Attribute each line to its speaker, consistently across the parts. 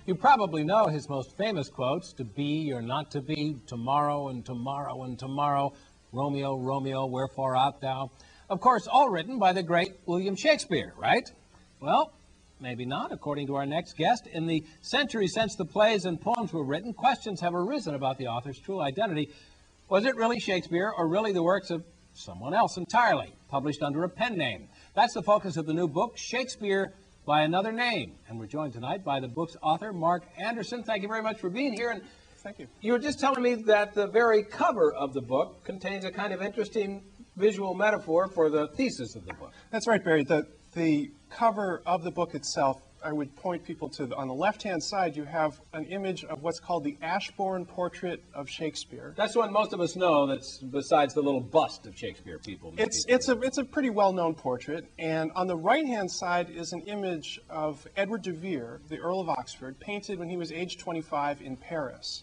Speaker 1: You probably know his most famous quotes, to be or not to be, tomorrow and tomorrow and tomorrow, Romeo, Romeo, wherefore art thou? Of course, all written by the great William Shakespeare, right? Well, maybe not, according to our next guest. In the century since the plays and poems were written, questions have arisen about the author's true identity. Was it really Shakespeare or really the works of someone else entirely, published under a pen name? That's the focus of the new book, Shakespeare by Another Name. And we're joined tonight by the book's author, Mark Anderson. Thank you very much for being here. And
Speaker 2: thank you.
Speaker 1: You were just telling me that the very cover of the book contains a kind of interesting visual metaphor for the thesis of the book.
Speaker 2: That's right, Barry. The cover of the book itself, I would point people to, on the left-hand side, you have an image of what's called the Ashbourne portrait of Shakespeare.
Speaker 1: That's one most of us know, that's besides the little bust of Shakespeare people.
Speaker 2: It's a pretty well-known portrait, and on the right-hand side is an image of Edward de Vere, the Earl of Oxford, painted when he was age 25 in Paris.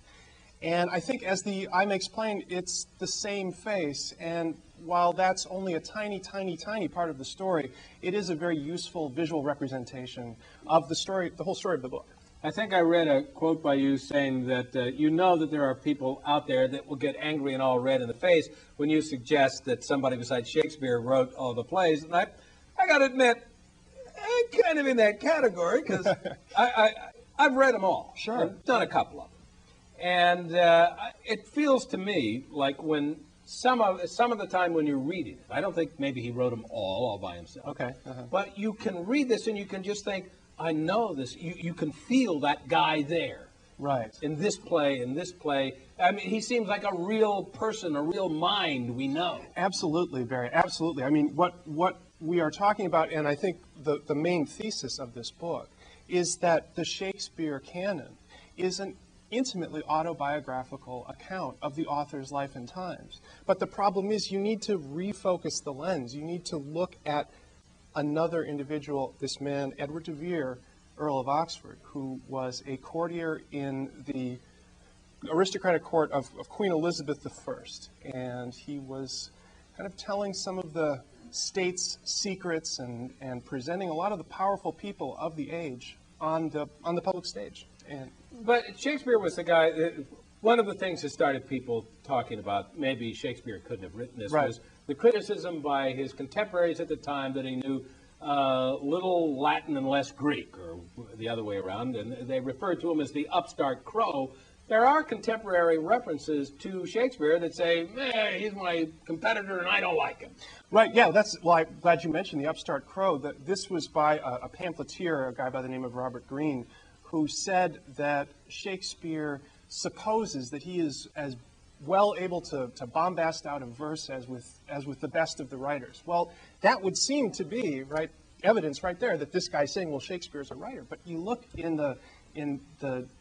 Speaker 2: And I think, as the eye may explain, it's the same face, and while that's only a tiny, tiny, tiny part of the story, it is a very useful visual representation of the story, the whole story of the book.
Speaker 1: I think I read a quote by you saying that you know that there are people out there that will get angry and all red in the face when you suggest that somebody besides Shakespeare wrote all the plays. And I got to admit, I'm kind of in that category because I've read them all.
Speaker 2: Sure.
Speaker 1: I've done a couple of them. And it feels to me like when some of the time when you're reading it, I don't think maybe he wrote them all by himself.
Speaker 2: Okay.
Speaker 1: But you can read this and you can just think, I know this. You can feel that guy there.
Speaker 2: Right.
Speaker 1: In this play, I mean, he seems like a real person, a real mind we know.
Speaker 2: Absolutely, Barry. Absolutely. I mean, what we are talking about, and I think the main thesis of this book, is that the Shakespeare canon is an intimately autobiographical account of the author's life and times. But the problem is you need to refocus the lens. You need to look at another individual, this man, Edward de Vere, Earl of Oxford, who was a courtier in the aristocratic court of Queen Elizabeth I. And he was kind of telling some of the state's secrets and presenting a lot of the powerful people of the age on the public stage.
Speaker 1: But Shakespeare was the guy that, one of the things that started people talking about maybe Shakespeare couldn't have written this was the criticism by his contemporaries at the time that he knew little Latin and less Greek, or the other way around, and they referred to him as the upstart crow. There are contemporary references to Shakespeare that say, he's my competitor and I don't like him.
Speaker 2: Right, yeah, well, I'm glad you mentioned the upstart crow. This was by a pamphleteer, a guy by the name of Robert Greene, who said that Shakespeare supposes that he is as well able to bombast out a verse as with the best of the writers. Well, that would seem to be evidence right there that this guy's saying, well, Shakespeare's a writer. But you look in the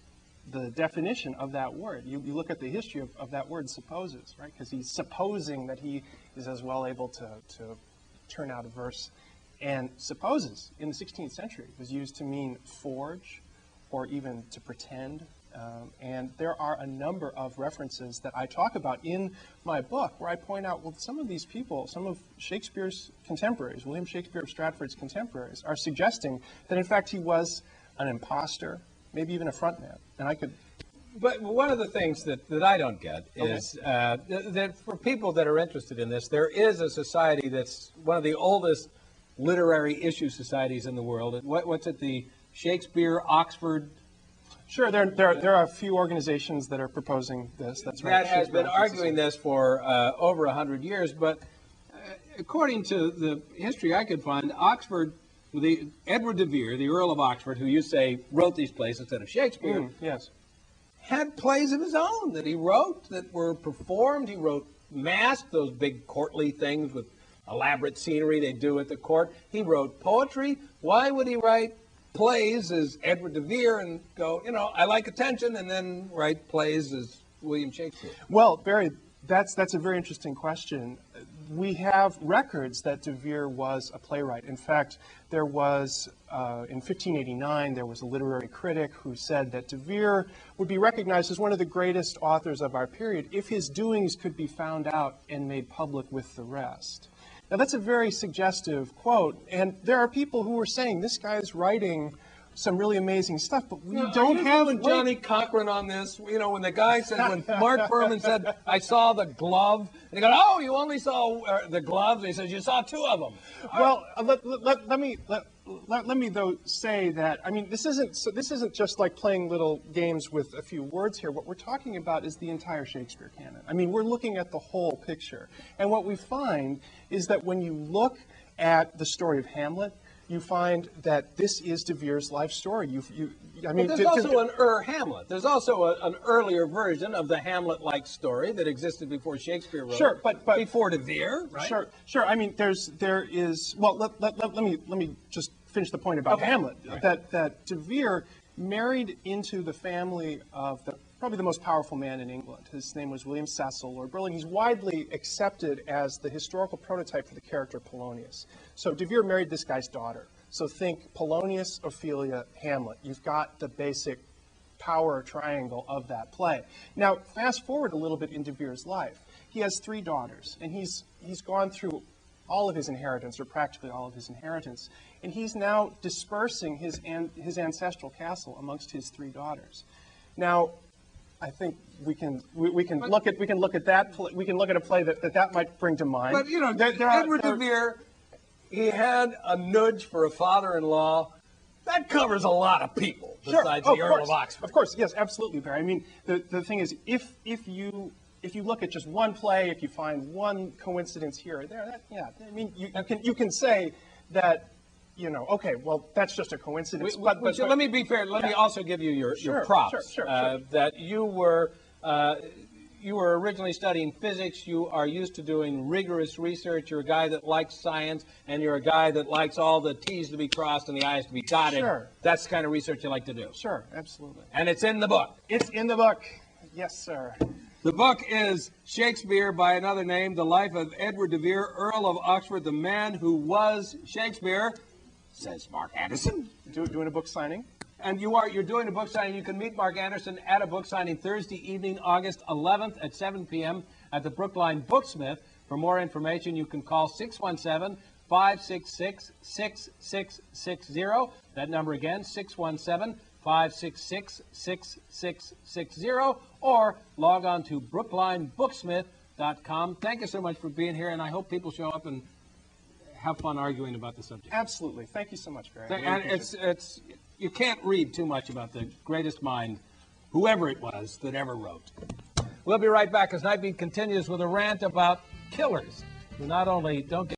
Speaker 2: definition of that word. You look at the history of that word, supposes, right? Because he's supposing that he is as well able to turn out a verse. And supposes in the 16th century was used to mean forge, or even to pretend. And there are a number of references that I talk about in my book where I point out, well, some of these people, some of Shakespeare's contemporaries, William Shakespeare of Stratford's contemporaries, are suggesting that, in fact, he was an imposter, maybe even a frontman. And I could...
Speaker 1: But one of the things that I don't get is that for people that are interested in this, there is a society that's one of the oldest literary issue societies in the world. What's it, the Shakespeare, Oxford?
Speaker 2: Sure, there are a few organizations that are proposing this. That's right.
Speaker 1: That has been arguing this for over 100 years, but according to the history I could find, Oxford, Edward de Vere, the Earl of Oxford, who you say wrote these plays instead of Shakespeare,
Speaker 2: yes,
Speaker 1: had plays of his own that he wrote that were performed. He wrote Masque, those big courtly things with elaborate scenery they do at the court. He wrote poetry. Why would he write plays as Edward de Vere and go, I like attention, and then write plays as William Shakespeare?
Speaker 2: Well, Barry, that's a very interesting question. We have records that de Vere was a playwright. In fact, there was, in 1589, there was a literary critic who said that de Vere would be recognized as one of the greatest authors of our period if his doings could be found out and made public with the rest. Now, that's a very suggestive quote, and there are people who are saying this guy's writing some really amazing stuff, but we
Speaker 3: Are
Speaker 2: don't
Speaker 3: you
Speaker 2: have
Speaker 3: doing Johnny Cochran on this. You know, when the guy said, when Mark Furman said, I saw the glove, and he goes, oh, you only saw the gloves? He says, you saw two of them.
Speaker 2: Well, let me though say that, I mean, this isn't just like playing little games with a few words here. What we're talking about is the entire Shakespeare canon. I mean, we're looking at the whole picture. And what we find is that when you look at the story of Hamlet, you find that this is De Vere's life story. I mean,
Speaker 3: but there's also an Hamlet. There's also an earlier version of the Hamlet-like story that existed before Shakespeare wrote.
Speaker 2: Sure, but
Speaker 3: before De Vere, right?
Speaker 2: Sure. I mean, there is. Well, let me just finish the point about Hamlet. Right. That De Vere married into the family of probably the most powerful man in England. His name was William Cecil, Lord Burleigh. He's widely accepted as the historical prototype for the character Polonius. So De Vere married this guy's daughter. So think Polonius, Ophelia, Hamlet. You've got the basic power triangle of that play. Now, fast forward a little bit in De Vere's life. He has 3 daughters, and he's gone through all of his inheritance, or practically all of his inheritance, and he's now dispersing his ancestral castle amongst his 3 daughters. Now, I think we can look at a play that might bring to mind.
Speaker 3: But you know, Edward de Vere, he had a nudge for a father-in-law. That covers a lot of people besides the Earl of Oxford.
Speaker 2: Of course, yes, absolutely, Barry. I mean, the thing is, if you look at just one play, if you find one coincidence here or there, I mean, you can say that, you know, okay, well, that's just a coincidence. But
Speaker 3: let me be fair. Let me also give you your props.
Speaker 2: Sure.
Speaker 3: That you were originally studying physics. You are used to doing rigorous research. You're a guy that likes science, and you're a guy that likes all the T's to be crossed and the I's to be dotted.
Speaker 2: Sure.
Speaker 3: That's the kind of research you like to do.
Speaker 2: Sure, absolutely.
Speaker 3: And it's in the book.
Speaker 2: It's in the book. Yes, sir.
Speaker 3: The book is Shakespeare by Another Name, The Life of Edward de Vere, Earl of Oxford, the man who was Shakespeare, says Mark Anderson.
Speaker 2: Doing a book signing.
Speaker 3: And you're doing a book signing. You can meet Mark Anderson at a book signing Thursday evening, August 11th at 7 p.m. at the Brookline Booksmith. For more information, you can call 617-566-6660. That number again, 617-566-6660, or log on to brooklinebooksmith.com. Thank you so much for being here, and I hope people show up and have fun arguing about the subject.
Speaker 2: Absolutely. Thank you so much, Barry.
Speaker 3: And you can't read too much about the greatest mind, whoever it was, that ever wrote. We'll be right back as Nightbeat continues with a rant about killers who not only don't get